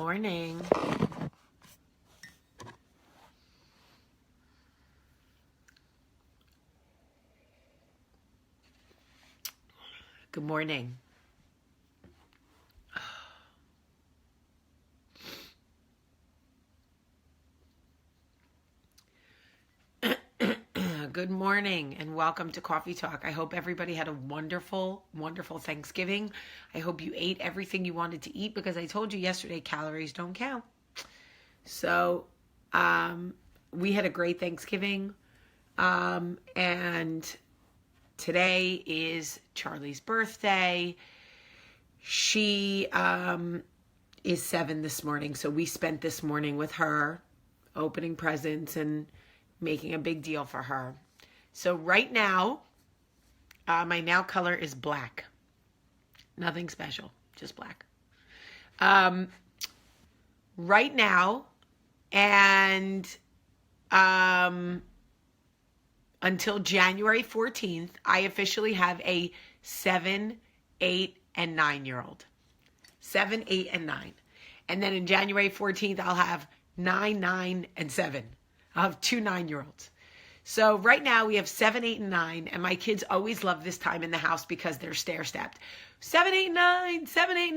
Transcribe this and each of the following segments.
morning. Good morning. Good morning and welcome to Coffee Talk. I hope everybody had a wonderful, wonderful Thanksgiving. I hope you ate everything you wanted to eat because I told you yesterday calories don't count. So we had a great Thanksgiving and today is Charlie's birthday. She is 7 this morning, so we spent this morning with her opening presents and making a big deal for her. So right now, my nail color is black. Nothing special, just black. Right now, and until January 14th, I officially have a 7, 8, and 9-year-old. 7, 8, and 9. And then in January 14th, I'll have 9, 9, and 7. I'll have 2 9-year-olds. So right now we have 7, 8, and 9, and my kids always love this time in the house because they're stair-stepped. 7, 8, 9, 7, 8,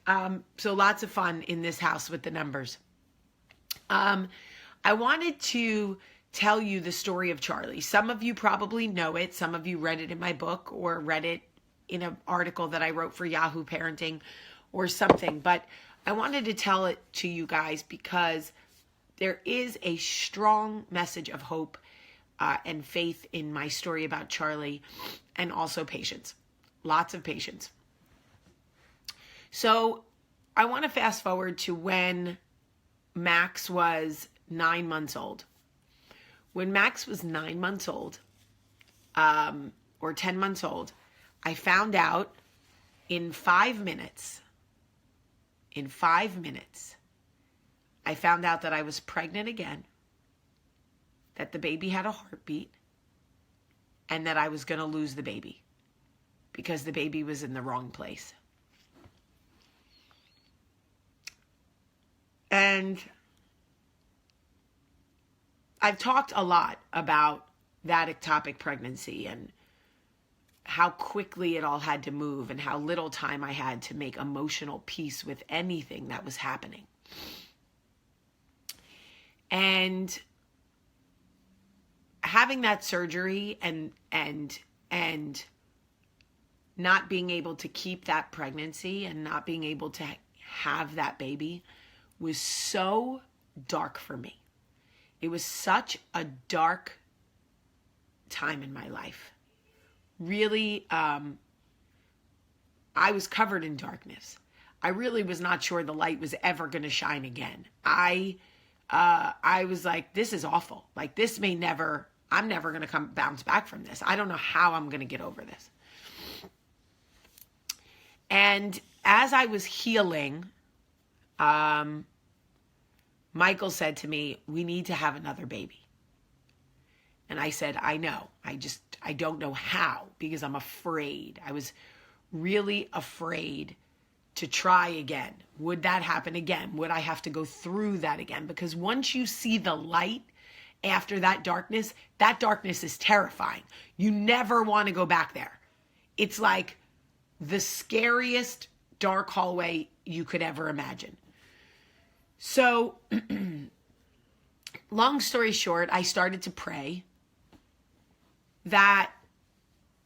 9. So lots of fun in this house with the numbers. I wanted to tell you the story of Charlie. Some of you probably know it. Some of you read it in my book or read it in an article that I wrote for Yahoo Parenting or something. But I wanted to tell it to you guys because there is a strong message of hope and faith in my story about Charlie, and also patience. Lots of patience. So I want to fast forward to when Max was 9 months old. When Max was 9 months old, or 10 months old, I found out in 5 minutes, I found out that I was pregnant again, that the baby had a heartbeat, and that I was going to lose the baby because the baby was in the wrong place. And I've talked a lot about that ectopic pregnancy and how quickly it all had to move and how little time I had to make emotional peace with anything that was happening. And having that surgery and not being able to keep that pregnancy and not being able to have that baby was so dark for me. It was such a dark time in my life. Really, I was covered in darkness. I really was not sure the light was ever going to shine again. I was like, this is awful. Like, this I'm never going to bounce back from this. I don't know how I'm going to get over this. And as I was healing, Michael said to me, we need to have another baby. And I said, I know. I don't know how because I'm afraid. I was really afraid to try again. Would that happen again? Would I have to go through that again? Because once you see the light after that darkness is terrifying. You never want to go back there. It's like the scariest dark hallway you could ever imagine. So, long story short, I started to pray that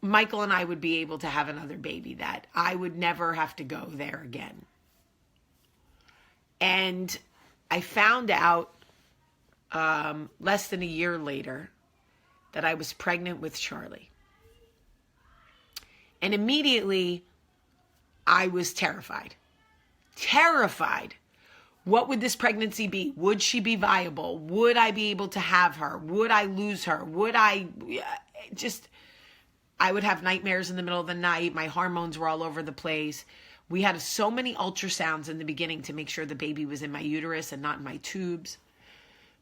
Michael and I would be able to have another baby, that I would never have to go there again. And I found out less than a year later that I was pregnant with Charlie. And immediately I was terrified. What would this pregnancy be? Would she be viable? Would I be able to have her? Would I lose her? I would have nightmares in the middle of the night. My hormones were all over the place. We had so many ultrasounds in the beginning to make sure the baby was in my uterus and not in my tubes.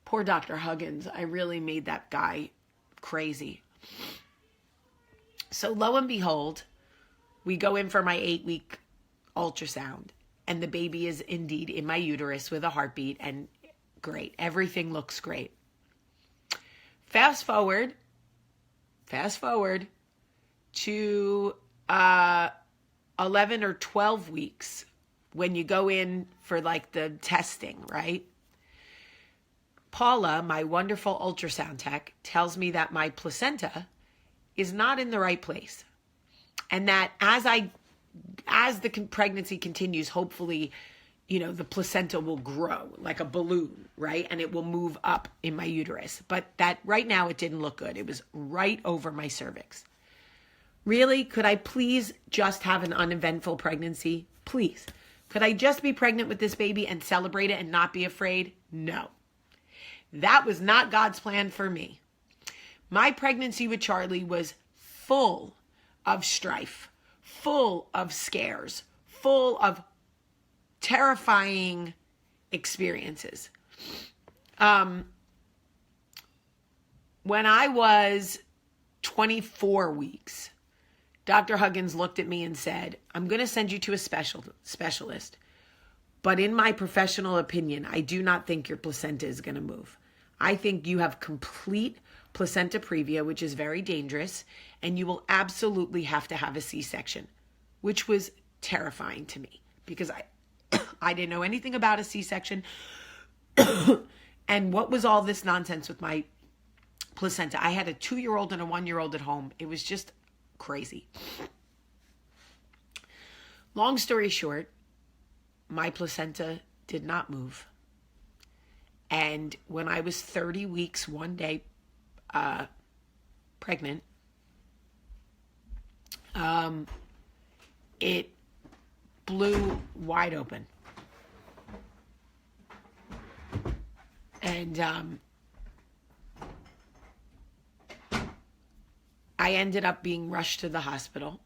Poor Dr. Huggins. I really made that guy crazy. So lo and behold, we go in for my 8-week ultrasound. and the baby is indeed in my uterus with a heartbeat, and great. Everything looks great. Fast forward to 11 or 12 weeks when you go in for like the testing, right? Paula, my wonderful ultrasound tech, tells me that my placenta is not in the right place. And that as the pregnancy continues, hopefully, the placenta will grow like a balloon, right? And it will move up in my uterus. But that right now, it didn't look good. It was right over my cervix. Really? Could I please just have an uneventful pregnancy? Please. Could I just be pregnant with this baby and celebrate it and not be afraid? No. That was not God's plan for me. My pregnancy with Charlie was full of strife, full of scares, full of terrifying experiences. When I was 24 weeks, Dr. Huggins looked at me and said, I'm going to send you to a specialist. But in my professional opinion, I do not think your placenta is going to move. I think you have complete placenta previa, which is very dangerous, and you will absolutely have to have a C-section, which was terrifying to me because I didn't know anything about a C-section. And what was all this nonsense with my placenta? I had a 2-year-old and a 1-year-old at home. It was just crazy. Long story short, my placenta did not move. And when I was 30 weeks, one day, pregnant, it blew wide open. And I ended up being rushed to the hospital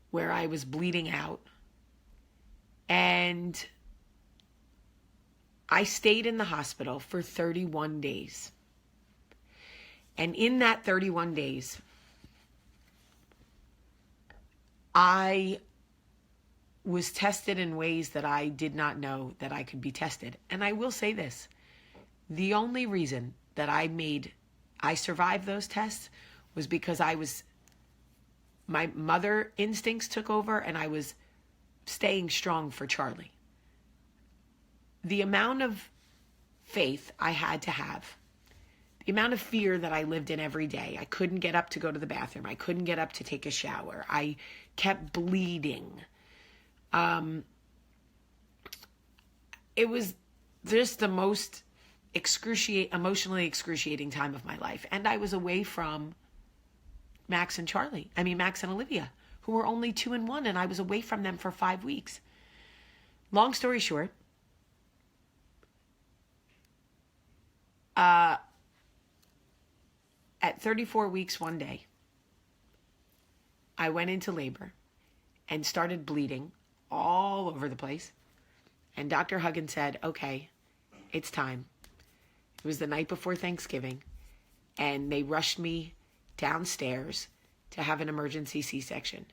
where I was bleeding out. And I stayed in the hospital for 31 days. And in that 31 days, I was tested in ways that I did not know that I could be tested. And I will say this, the only reason that I survived those tests was because my mother instincts took over and I was staying strong for Charlie. The amount of faith I had to have, the amount of fear that I lived in every day. I couldn't get up to go to the bathroom. I couldn't get up to take a shower. I kept bleeding. It was just the most emotionally excruciating time of my life. And I was away from Max and Olivia, who were only 2 and 1, and I was away from them for 5 weeks. Long story short, at 34 weeks one day, I went into labor and started bleeding all over the place. And Dr. Huggins said, okay, it's time. It was the night before Thanksgiving, and they rushed me downstairs to have an emergency C-section.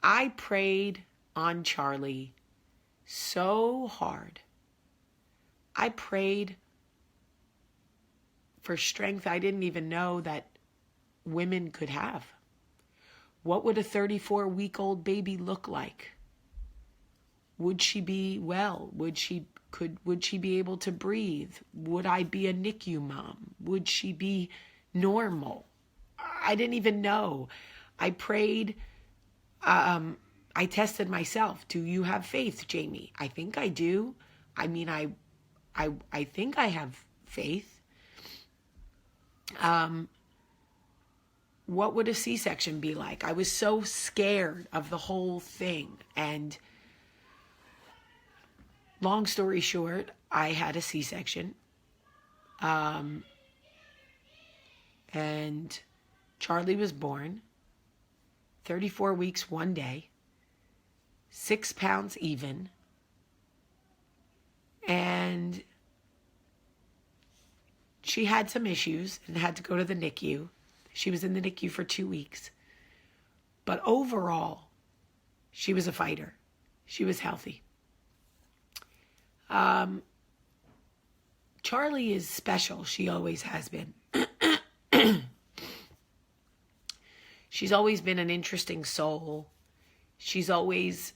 I prayed on Charlie so hard. I prayed for strength I didn't even know that women could have. What would a 34-week-old baby look like? Would she be well? Would she be able to breathe? Would I be a NICU mom? Would she be normal? I didn't even know. I prayed. I tested myself. Do you have faith, Jamie? I think I do. I mean, I think I have faith. What would a C-section be like? I was so scared of the whole thing. And long story short, I had a C-section. And Charlie was born 34 weeks, one day, 6 pounds even. And she had some issues and had to go to the NICU. She was in the NICU for 2 weeks. But overall, she was a fighter. She was healthy. Charlie is special. She always has been. She's always been an interesting soul. She's always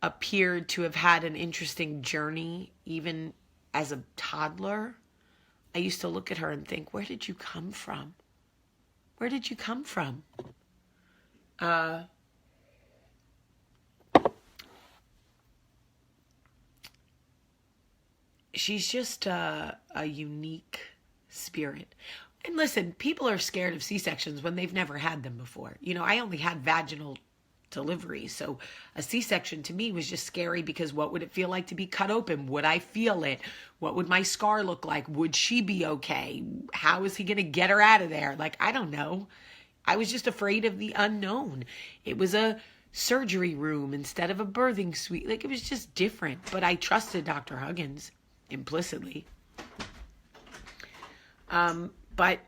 appeared to have had an interesting journey, even as a toddler. I used to look at her and think, where did you come from? Where did you come from? She's just a unique spirit. And listen, people are scared of C-sections when they've never had them before. You know, I only had vaginal delivery, so a C-section to me was just scary because what would it feel like to be cut open? Would I feel it? What would my scar look like? Would she be okay? How is he going to get her out of there? Like, I don't know. I was just afraid of the unknown. It was a surgery room instead of a birthing suite. Like, it was just different. But I trusted Dr. Huggins implicitly. But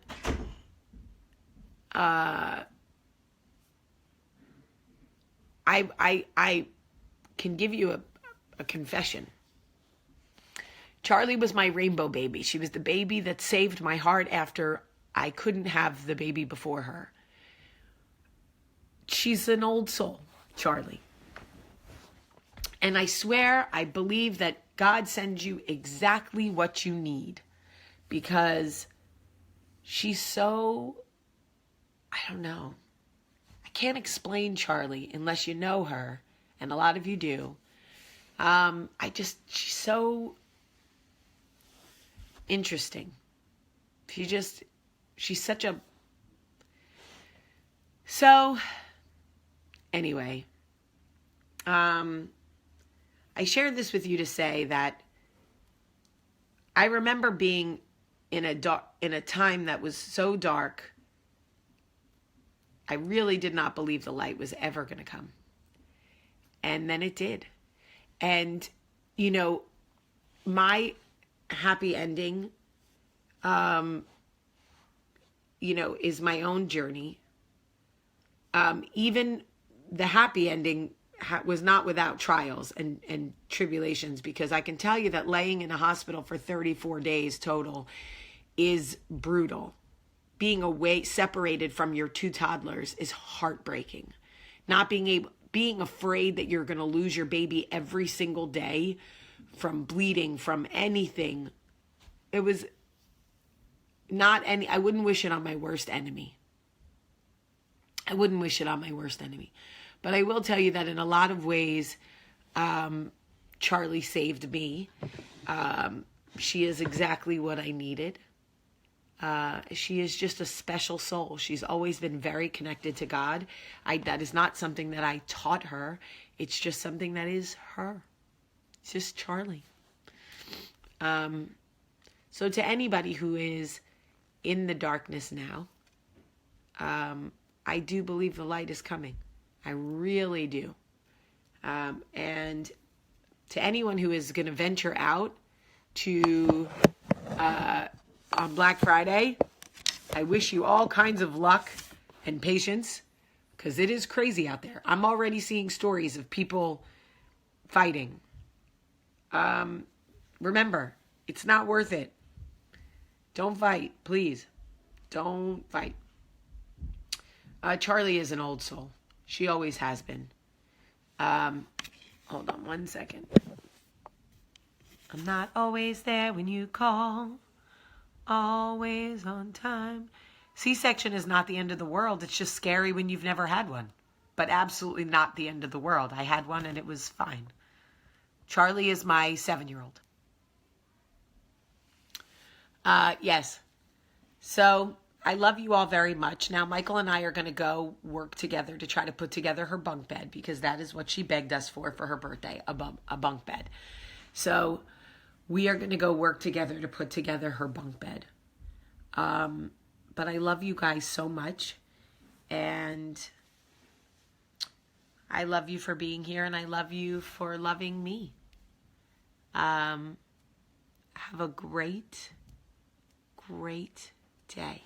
I can give you a confession. Charlie was my rainbow baby. She was the baby that saved my heart after I couldn't have the baby before her. She's an old soul, Charlie. And I swear, I believe that God sends you exactly what you need, because she's so, I don't know. I can't explain Charlie unless you know her, and a lot of you do. She's so interesting. She's such a, so anyway, I shared this with you to say that I remember being in a time that was so dark. I really did not believe the light was ever going to come. And then it did. And, you know, my happy ending, is my own journey. Even the happy ending was not without trials and tribulations, because I can tell you that laying in a hospital for 34 days total is brutal. Being separated from your two toddlers is heartbreaking. Being afraid that you're going to lose your baby every single day from bleeding, from anything. It was I wouldn't wish it on my worst enemy. But I will tell you that in a lot of ways, Charlie saved me. She is exactly what I needed. She is just a special soul. She's always been very connected to God. That is not something that I taught her. It's just something that is her. It's just Charlie. So to anybody who is in the darkness now, I do believe the light is coming. I really do. And to anyone who is going to venture out to on Black Friday, I wish you all kinds of luck and patience, because it is crazy out there. I'm already seeing stories of people fighting. Remember, it's not worth it. Don't fight, please. Don't fight. Charlie is an old soul. She always has been. Hold on one second. I'm not always there when you call. Always on time. C-section is not the end of the world. It's just scary when you've never had one. But absolutely not the end of the world. I had one and it was fine. Charlie is my 7-year-old. Yes. So I love you all very much. Now, Michael and I are going to go work together to try to put together her bunk bed, because that is what she begged us for her birthday, a bunk bed. So we are going to go work together to put together her bunk bed. But I love you guys so much. And I love you for being here, and I love you for loving me. Have a great, great day.